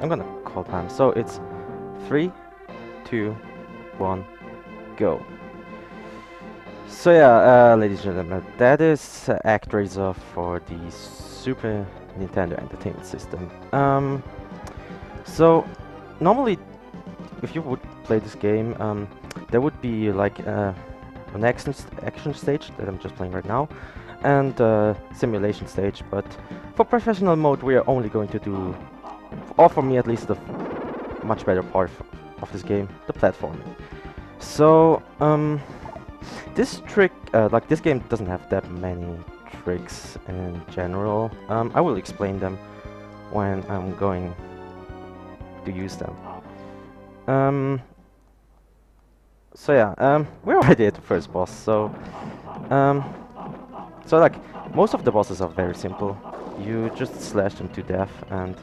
I'm gonna call time. So it's 3, 2, 1, go. So yeah, ladies and gentlemen, that is ActRaiser for the Super Nintendo Entertainment System. So normally, if you would play this game, there would be like an action stage that I'm just playing right now, and simulation stage. But for professional mode, we are only going to do, or for me at least, the much better part of this game, the platforming. So this trick, like this game doesn't have that many tricks in general. I will explain them when I'm going to use them. So yeah, we're already at the first boss. So like most of the bosses are very simple. You just slash them to death and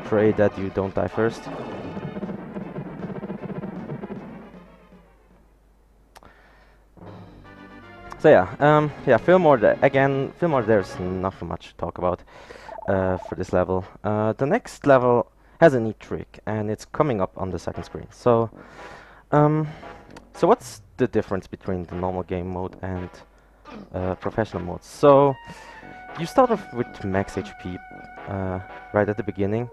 pray that you don't die first. So yeah, Fillmore again. Fillmore, there's not much to talk about for this level. The next level has a neat trick, and it's coming up on the second screen. So what's the difference between the normal game mode and professional mode? So you start off with max HP right at the beginning,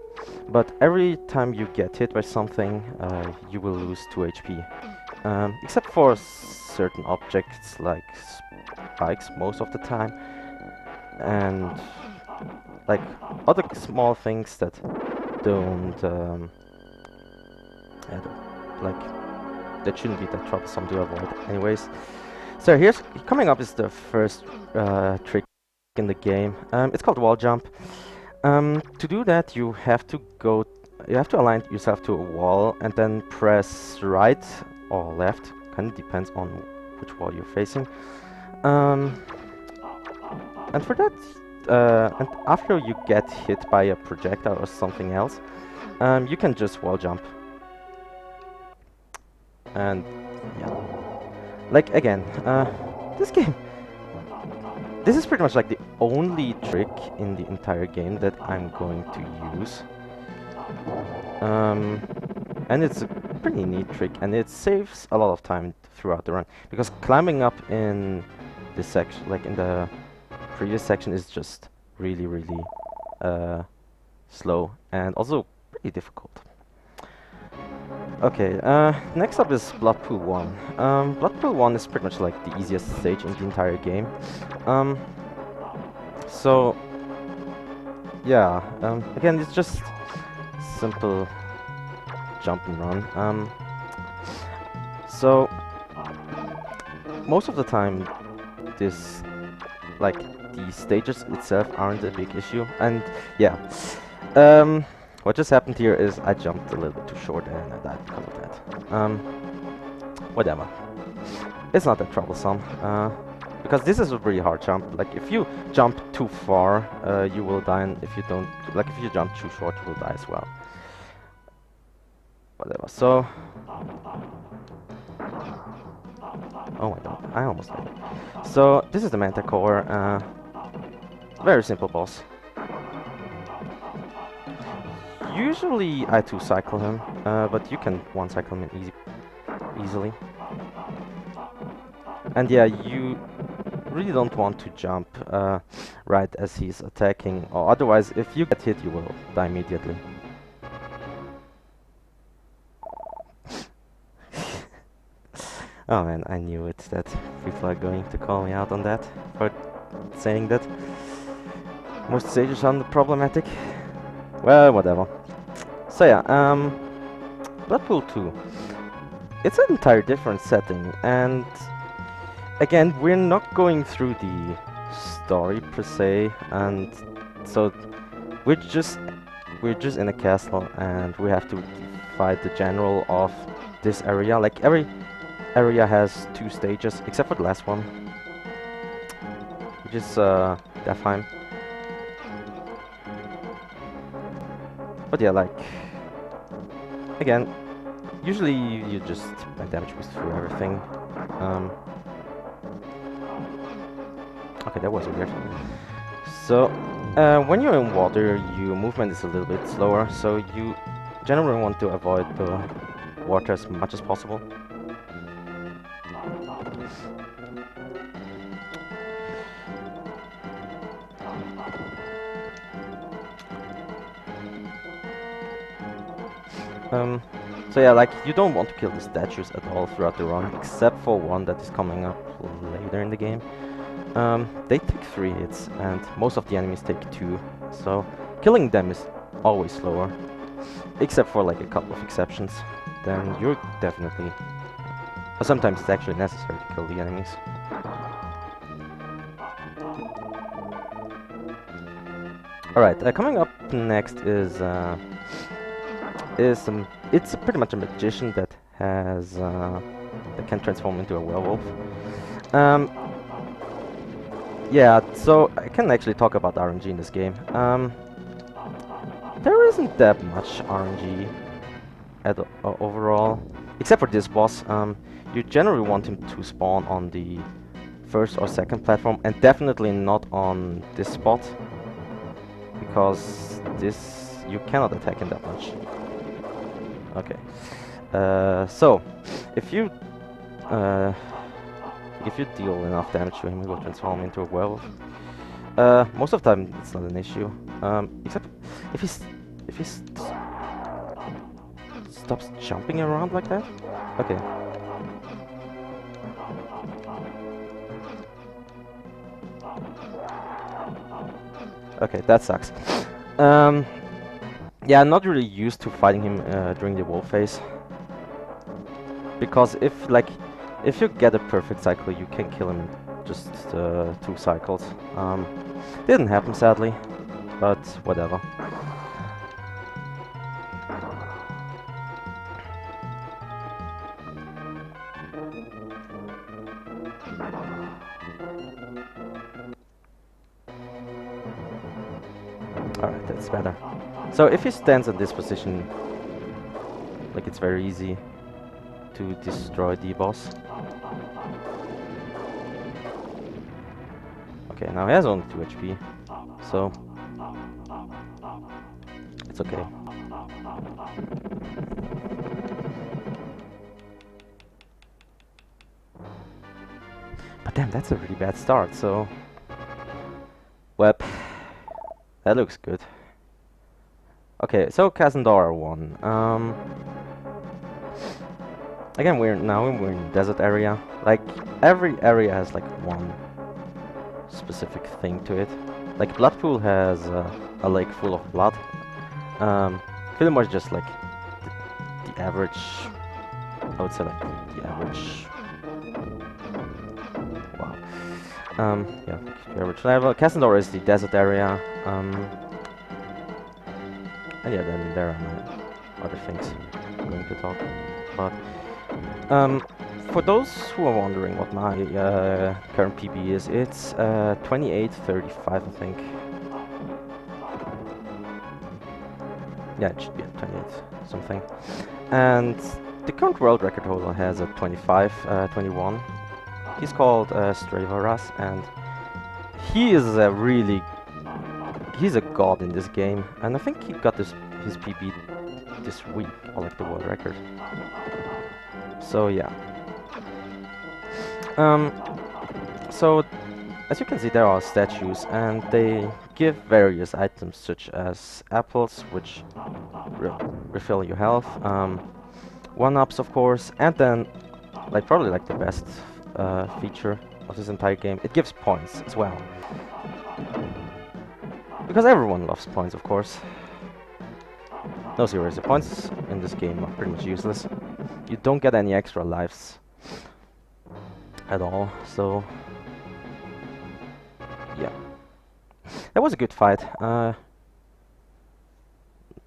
but every time you get hit by something, you will lose 2 HP. Except for certain objects like spikes most of the time, and like other small things that don't that shouldn't be that troublesome to avoid. Anyways, so coming up is the first trick in the game. It's called wall jump. To do that, you have to align yourself to a wall and then press right or left. Kind of depends on which wall you're facing. And for that, and after you get hit by a projectile or something else, you can just wall jump. And yeah, like again, this is pretty much like the only trick in the entire game that I'm going to use. And it's a pretty neat trick, and it saves a lot of time throughout the run, because climbing up in this section, like in the previous section, is just really slow and also pretty difficult. Okay, next up is Blood Pool 1. Blood Pool 1 is pretty much like the easiest stage in the entire game. So yeah, again, it's just simple jump and run. So most of the time, the stages itself aren't a big issue, and yeah, what just happened here is I jumped a little bit too short and I died because of that. Whatever, it's not that troublesome, because this is a really hard jump. Like if you jump too far, you will die, and if you jump too short, you will die as well. Whatever. So, oh my god, I almost died. So this is the Manticore. Very simple boss. Usually I two-cycle him, but you can one-cycle him easily. And yeah, you really don't want to jump right as he's attacking, or otherwise if you get hit you will die immediately. Oh man, I knew it, that people are going to call me out on that, for saying that most stages are problematic. Well, whatever. So yeah, Blood Pool 2. It's an entire different setting, and again, we're not going through the story per se, and so we're just in a castle, and we have to fight the general of this area. Like every area has 2 stages, except for the last one, which is Defheim. But yeah, like again, usually you just damage boost through everything. Okay, that was weird. So, when you're in water, your movement is a little bit slower, so you generally want to avoid the water as much as possible. So yeah, like, you don't want to kill the statues at all throughout the run, except for one that is coming up later in the game. They take 3 hits, and most of the enemies take 2, so killing them is always slower, except for like a couple of exceptions. Then you're definitely... Or sometimes it's actually necessary to kill the enemies. Alright, coming up next is it's pretty much a magician that has that can transform into a werewolf. Yeah, so I can actually talk about RNG in this game. There isn't that much RNG overall, except for this boss. You generally want him to spawn on the first or second platform, and definitely not on this spot, because this you cannot attack him that much. Okay, so if you deal enough damage to him, he will transform into a werewolf. Most of the time, it's not an issue. Except if he stops jumping around like that. Okay. Okay, that sucks. Yeah, I'm not really used to fighting him during the wolf phase, because if you get a perfect cycle, you can kill him in just 2 cycles. Didn't happen, sadly, but whatever. Alright, that's better. So if he stands in this position, like, it's very easy to destroy the boss. Okay, now he has only 2 HP, so it's okay. But damn, that's a really bad start, so... Well, that looks good. Okay, so Kazandora won. Again, we're in the desert area. Like, every area has like one specific thing to it. Like, Bloodpool has a lake full of blood. Fillmore is just like the average. I would say like the average. Wow. Yeah, the average level. Kazandora is the desert area. And yeah, then there are other things I'm going to talk about. For those who are wondering what my current PB is, it's 28:35, I think. Yeah, it should be at 28 something. And the current world record holder has a 25:21. He's called Stravaras, and he is he's a god in this game, and I think he got his PB this week, or like the world record. So yeah. So as you can see, there are statues, and they give various items such as apples, which refill your health, 1-ups of course, and then like probably like the best feature of this entire game, it gives points as well. Because everyone loves points, of course. No, seriously, points in this game are pretty much useless. You don't get any extra lives at all, so yeah. That was a good fight.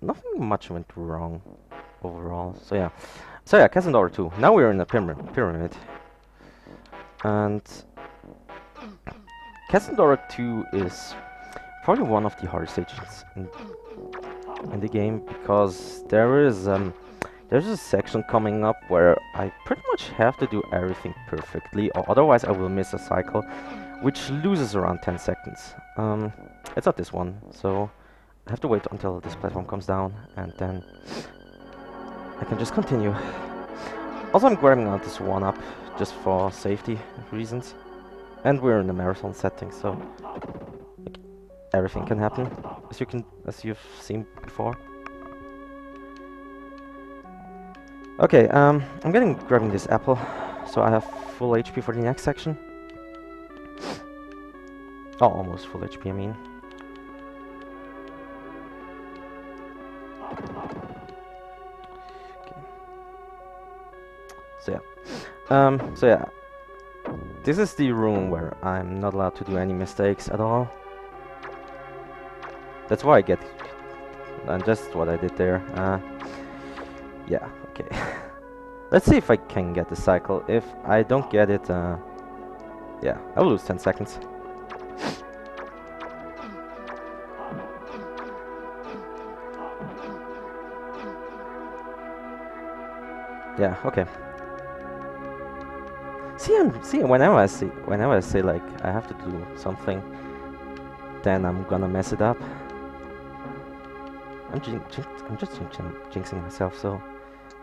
Nothing much went wrong overall, so yeah. So yeah, Kazandora 2. Now we're in a pyramid. And Kazandora 2 is probably one of the hardest stages in the game, because there's a section coming up where I pretty much have to do everything perfectly, or otherwise I will miss a cycle, which loses around 10 seconds. It's not this one, so I have to wait until this platform comes down, and then I can just continue. Also, I'm grabbing out this 1-up just for safety reasons. And we're in a marathon setting, so like, everything can happen, as you've seen before. Okay, I'm grabbing this apple, so I have full HP for the next section. Oh, almost full HP, I mean. Okay. So yeah, this is the room where I'm not allowed to do any mistakes at all. That's why I get, and just what I did there. Yeah, okay. Let's see if I can get the cycle. If I don't get it, yeah, I'll lose 10 seconds. Yeah, okay. See, whenever I say like I have to do something, then I'm gonna mess it up. I'm just jinxing myself, so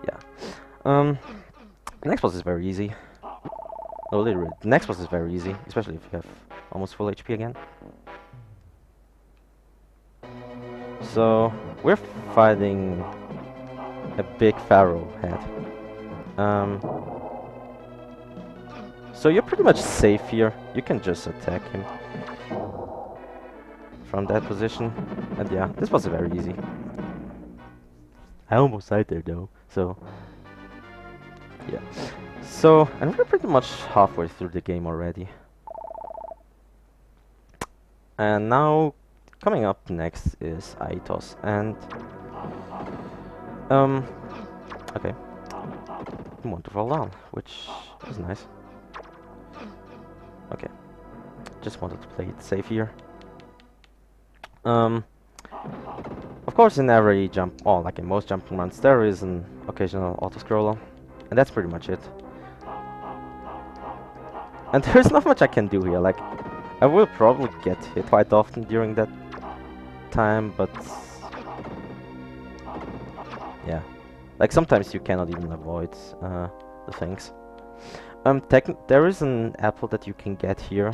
yeah. The next boss is very easy. Oh, literally, the next boss is very easy, especially if you have almost full HP again. So we're fighting a big pharaoh head. So you're pretty much safe here. You can just attack him from that position. And yeah, this was very easy. I almost died there though, so yeah. So, and we're pretty much halfway through the game already. And now, coming up next is Aitos, and okay, I want to fall down, which is nice. Okay, just wanted to play it safe here. Of course, in every jump, or like in most jump runs, there is an occasional auto-scroller, and that's pretty much it. And there's not much I can do here, like, I will probably get hit quite often during that time, but yeah, like sometimes you cannot even avoid the things. There is an apple that you can get here,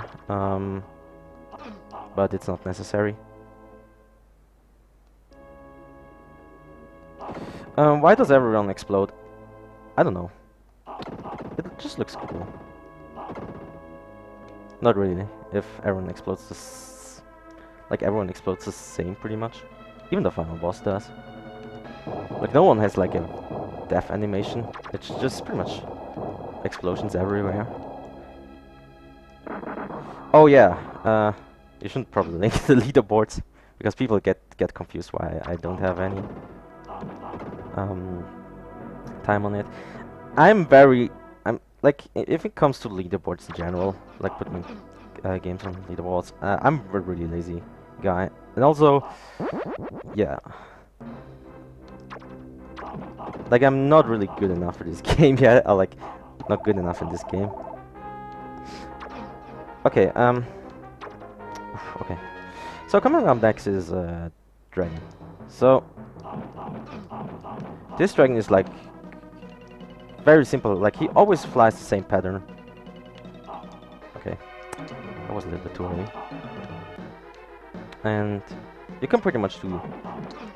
but it's not necessary. Why does everyone explode? I don't know. It just looks cool. Not really. If everyone explodes like everyone explodes the same pretty much. Even the final boss does. Like no one has like a death animation. It's just pretty much explosions everywhere. Oh yeah, you shouldn't probably link the leaderboards because people get confused why I don't have any time on it. I'm like, if it comes to leaderboards in general, like putting games on leaderboards, I'm a really lazy guy, and also, yeah, like I'm not really good enough for this game yet. Or like, not good enough in this game. Okay, okay. So coming up next is dragon. So this dragon is like very simple. Like he always flies the same pattern. Okay, that was a little bit too early. And you can pretty much do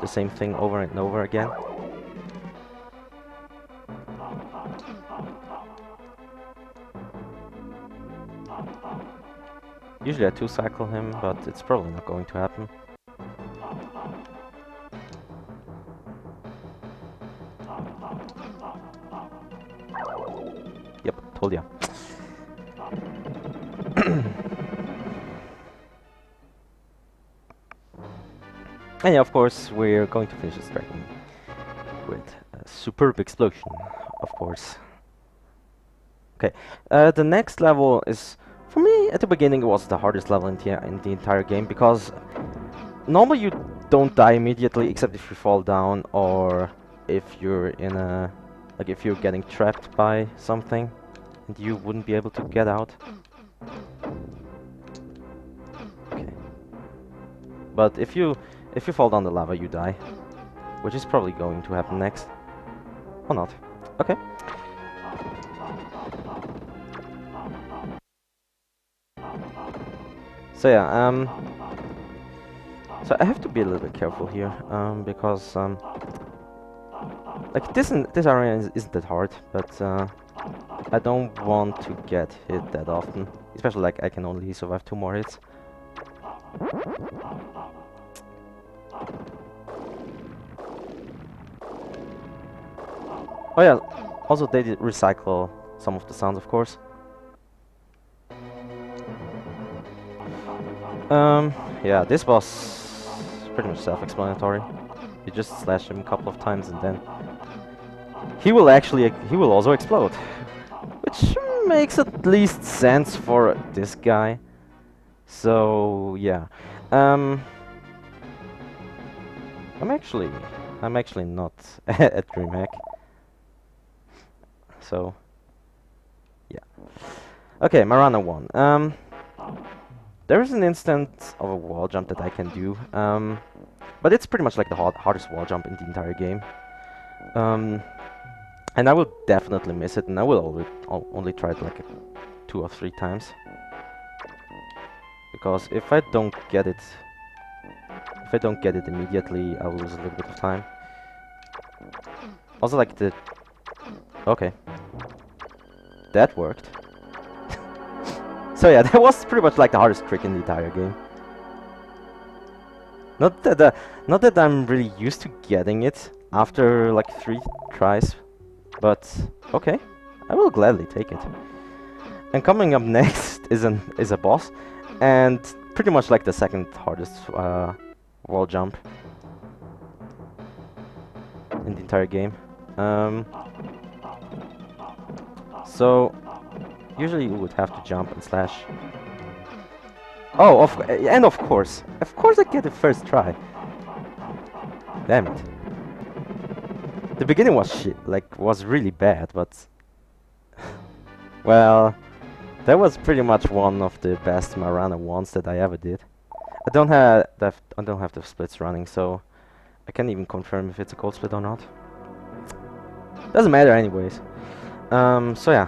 the same thing over and over again. Usually I 2-cycle him, but it's probably not going to happen. Yep, told ya. And yeah, of course, we're going to finish this dragon with a superb explosion, of course. Okay, the next level is, for me, at the beginning, it was the hardest level in the entire game, because normally you don't die immediately, except if you fall down, or if you're in a, like if you're getting trapped by something, and you wouldn't be able to get out. But if you fall down the lava, you die, which is probably going to happen next, or not. Okay. So yeah, so I have to be a little bit careful here, because like this area isn't that hard, but I don't want to get hit that often, especially like I can only survive 2 more hits. Oh yeah, also they did recycle some of the sounds, of course. Yeah, this was pretty much self-explanatory. You just slash him a couple of times and then he will also explode, which makes at least sense for this guy. So yeah, I'm actually not at DreamHack. So yeah. Okay, Marana 1. There is an instance of a wall jump that I can do, but it's pretty much like the hardest wall jump in the entire game. And I will definitely miss it, and I will only try it like 2 or 3 times. Because if I don't get it immediately, I will lose a little bit of time. Also, like okay, that worked. So yeah, that was pretty much like the hardest trick in the entire game. Not that I'm really used to getting it after like 3 tries, but okay, I will gladly take it. And coming up next is a boss, and pretty much like the second hardest wall jump in the entire game. So usually you would have to jump and slash. Oh, of course I get it first try. Damn it. The beginning was shit, was really bad, but well, that was pretty much one of the best Marana ones that I ever did. I don't have the splits running, so I can't even confirm if it's a cold split or not. Doesn't matter anyways. So yeah.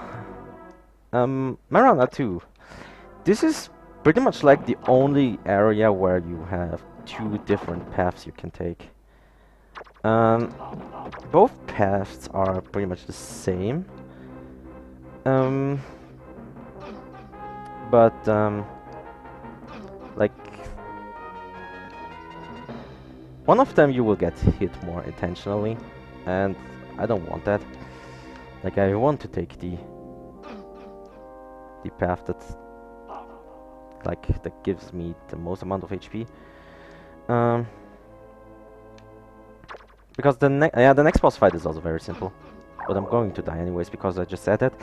Marana 2. This is pretty much like the only area where you have 2 different paths you can take. Both paths are pretty much the same. But like one of them you will get hit more intentionally, and I don't want that. Like I want to take the path that gives me the most amount of HP. Because the next boss fight is also very simple, but I'm going to die anyways because I just said that.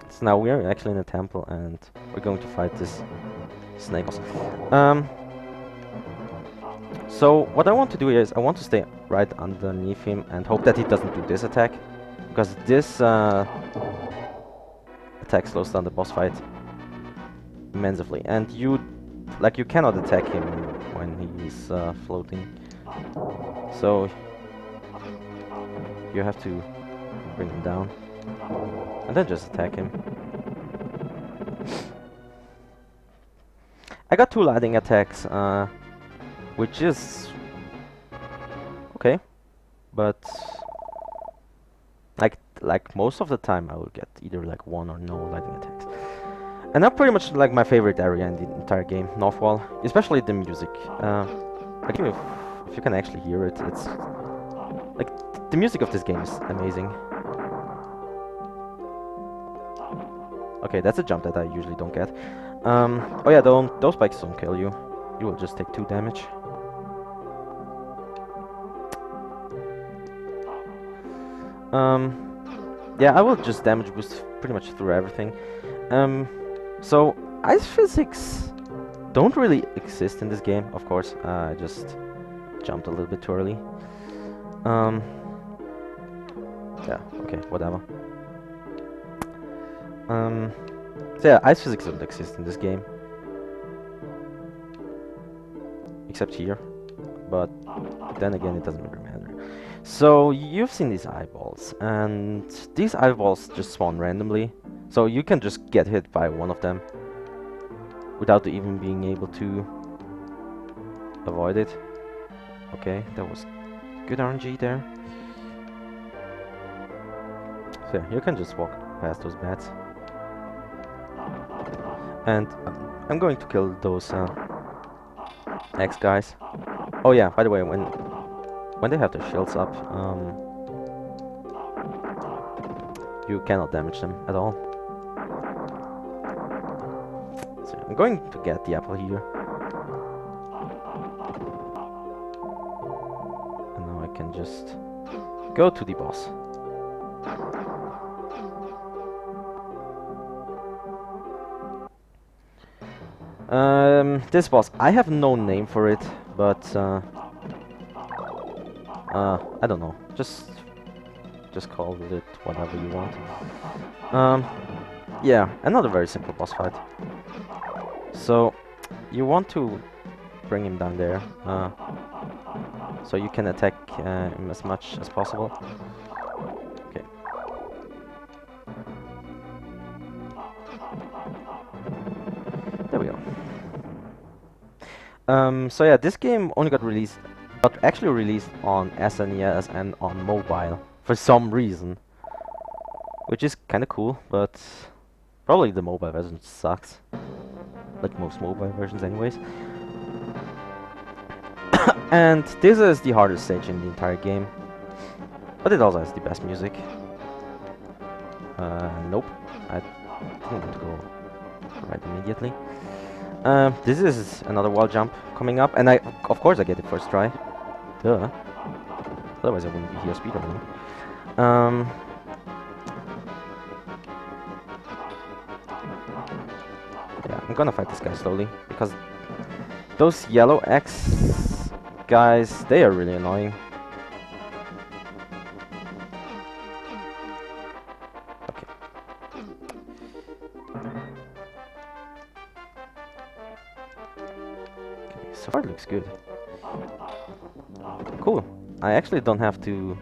So now we are actually in a temple and we're going to fight this snake boss. So what I want to do is I want to stay right underneath him and hope that he doesn't do this attack, because this attack slows down the boss fight immensely, and you cannot attack him when he's floating. So you have to bring him down and then just attack him. I got 2 lightning attacks, which is okay, but like most of the time I will get either like 1 or no lightning attacks. And that's pretty much like my favorite area in the entire game, North Wall, especially the music. Like if you can actually hear it, it's like the music of this game is amazing. Okay, that's a jump that I usually don't get. Oh yeah, those spikes don't kill you. You will just take 2 damage. Yeah, I will just damage boost pretty much through everything. So ice physics don't really exist in this game, of course. I just jumped a little bit too early. Yeah, okay, whatever. So yeah, ice physics don't exist in this game. except here. But then again, it doesn't really matter. So you've seen these eyeballs, and these eyeballs just spawn randomly. So you can just get hit by one of them without even being able to avoid it. Okay, that was good RNG there. So yeah, you can just walk past those bats. And I'm going to kill those X guys. Oh yeah, by the way, when they have their shields up, you cannot damage them at all. So I'm going to get the apple here. And now I can just go to the boss. This boss, I have no name for it, but I don't know. Just call it whatever you want. Yeah, another very simple boss fight. So you want to bring him down there, so you can attack him as much as possible. Okay. There we go. So yeah, this game only got released, but actually released on SNES and on mobile for some reason, which is kind of cool. But probably the mobile version sucks, like most mobile versions, anyways. And this is the hardest stage in the entire game, but it also has the best music. Nope, I didn't want to go right immediately. This is another wall jump coming up, and of course I get it first try. Duh. Otherwise I wouldn't be here speedrunning. Yeah, I'm gonna fight this guy slowly, because those yellow X guys, they are really annoying. Okay. Okay, so far it looks good. Cool. I actually don't have to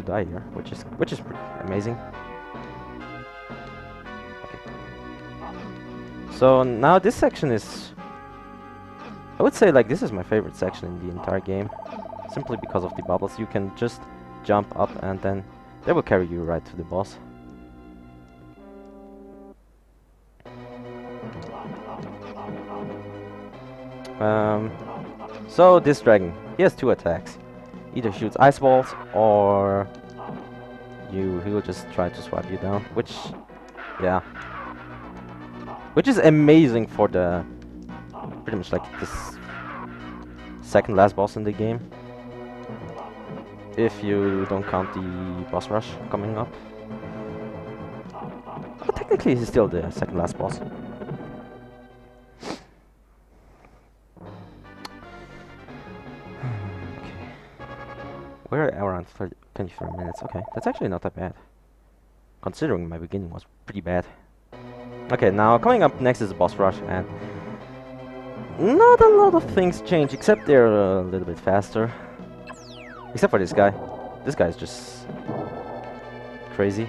die here, which is pretty amazing. Okay. So now this section is, I would say, like, this is my favorite section in the entire game, simply because of the bubbles. You can just jump up and then they will carry you right to the boss. So this dragon, he has two attacks. Either shoots ice balls, or he will just try to swipe you down, which, yeah, which is amazing for the pretty much like this second last boss in the game, if you don't count the boss rush coming up. But technically he's still the second last boss. We're around 24 minutes. Okay, that's actually not that bad, considering my beginning was pretty bad. Okay, now coming up next is the boss rush, and not a lot of things change, except they're a little bit faster. Except for this guy. This guy is just crazy.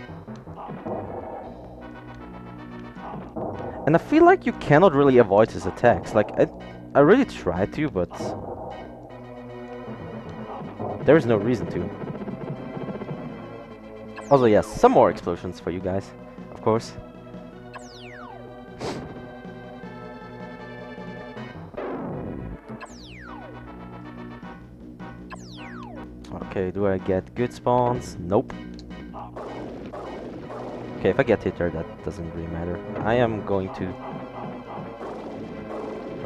And I feel like you cannot really avoid his attacks. Like, I really try to, but there is no reason to. Also, yes, some more explosions for you guys, of course. Okay, do I get good spawns? Nope. Okay, if I get hit there, that doesn't really matter. I am going to...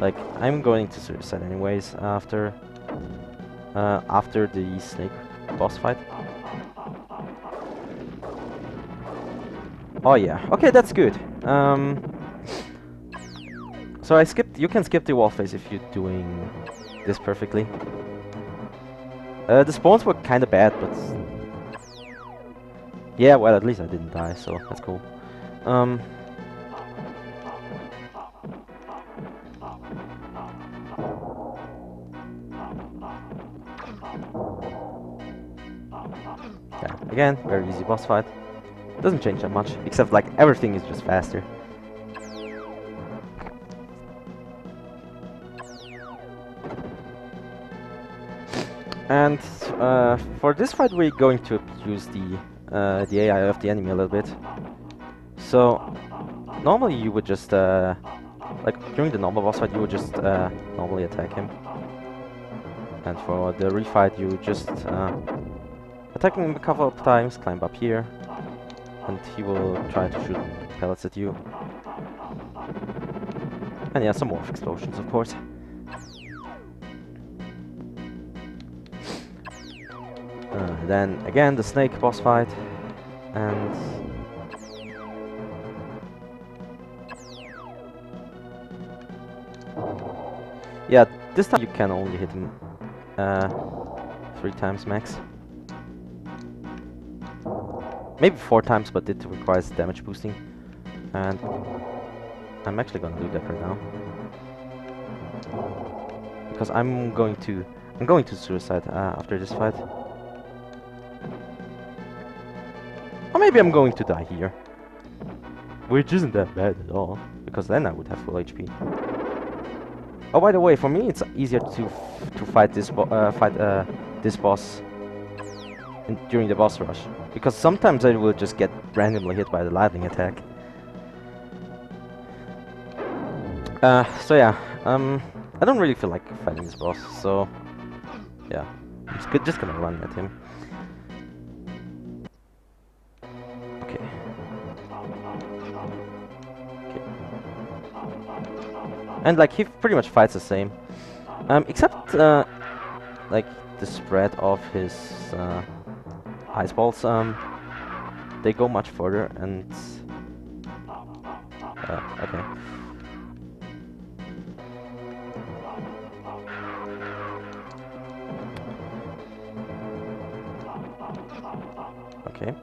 like, I'm going to suicide anyways after the snake boss fight. Oh yeah, okay, that's good. So I skipped. You can skip the wall phase if you're doing this perfectly. The spawns were kind of bad, but yeah, well, at least I didn't die, so that's cool. Again, very easy boss fight. Doesn't change that much, except like everything is just faster. And for this fight, we're going to abuse the AI of the enemy a little bit. So normally you would just like during the normal boss fight, you would just normally attack him. And for the refight, you just attack him a couple of times, climb up here, and he will try to shoot pellets at you. And yeah, some more explosions, of course. Then again, the snake boss fight, and yeah, this time you can only hit him 3 times max. Maybe 4 times, but it requires damage boosting. And I'm actually gonna do that right now. Because I'm going to suicide after this fight. Or maybe I'm going to die here. Which isn't that bad at all, because then I would have full HP. Oh, by the way, for me it's easier to fight this boss during the boss rush, because sometimes I will just get randomly hit by the lightning attack. So yeah, I don't really feel like fighting this boss, so yeah, I'm just gonna run at him. Okay. And like he pretty much fights the same, except like the spread of his ice balls. They go much further, and okay. Okay.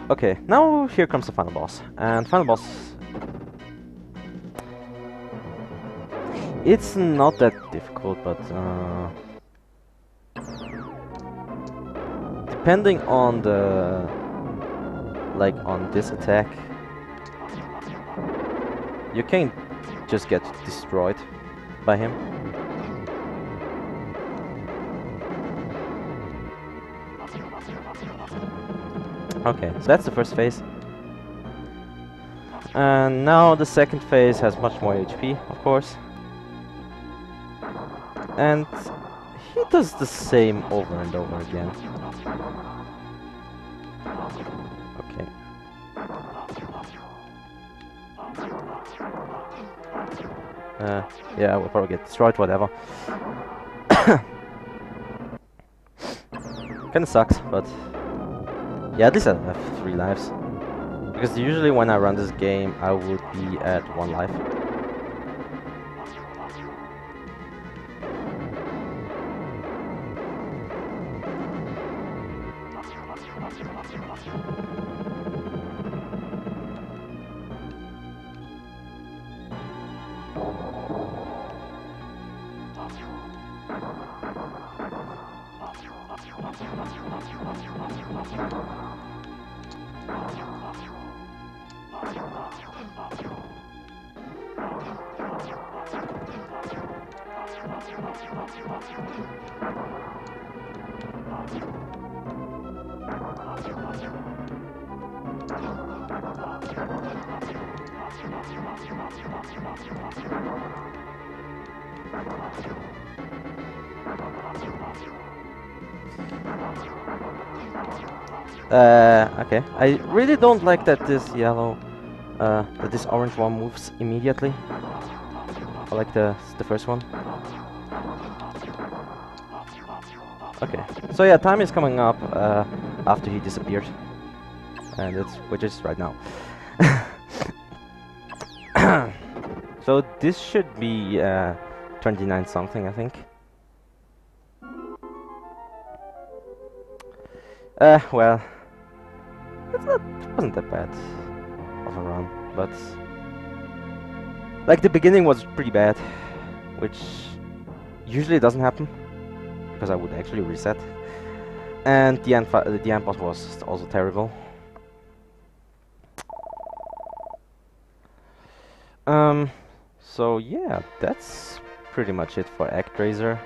Okay, now here comes the final boss. And final boss... It's not that difficult, but depending on the... like, on this attack, you can just get destroyed by him. Okay, so that's the first phase. And now the second phase has much more HP, of course. And he does the same over and over again. Okay. Yeah, I will probably get destroyed, whatever. Kinda sucks, but... yeah, at least I have 3 lives. Because usually when I run this game, I would be at 1 life. Okay. I really don't like that this yellow, that this orange one moves immediately. I like the first one. Okay. So yeah, time is coming up after he disappeared, and which is right now. So this should be 29 something, I think. Well, it wasn't that bad of a run, but Like, the beginning was pretty bad, which usually doesn't happen, because I would actually reset. And the end boss was also terrible. So yeah, that's pretty much it for ActRaiser.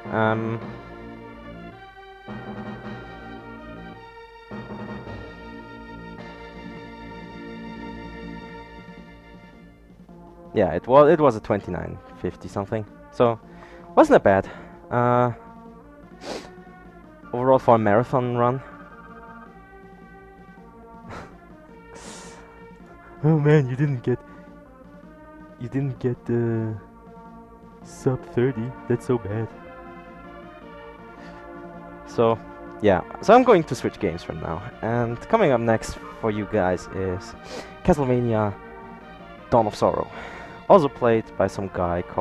Yeah, it was a 29.50 something, so wasn't that bad. Overall for a marathon run. Oh man, you didn't get the sub 30. That's so bad. So yeah, so I'm going to switch games from now, and coming up next for you guys is Castlevania Dawn of Sorrow, also played by some guy called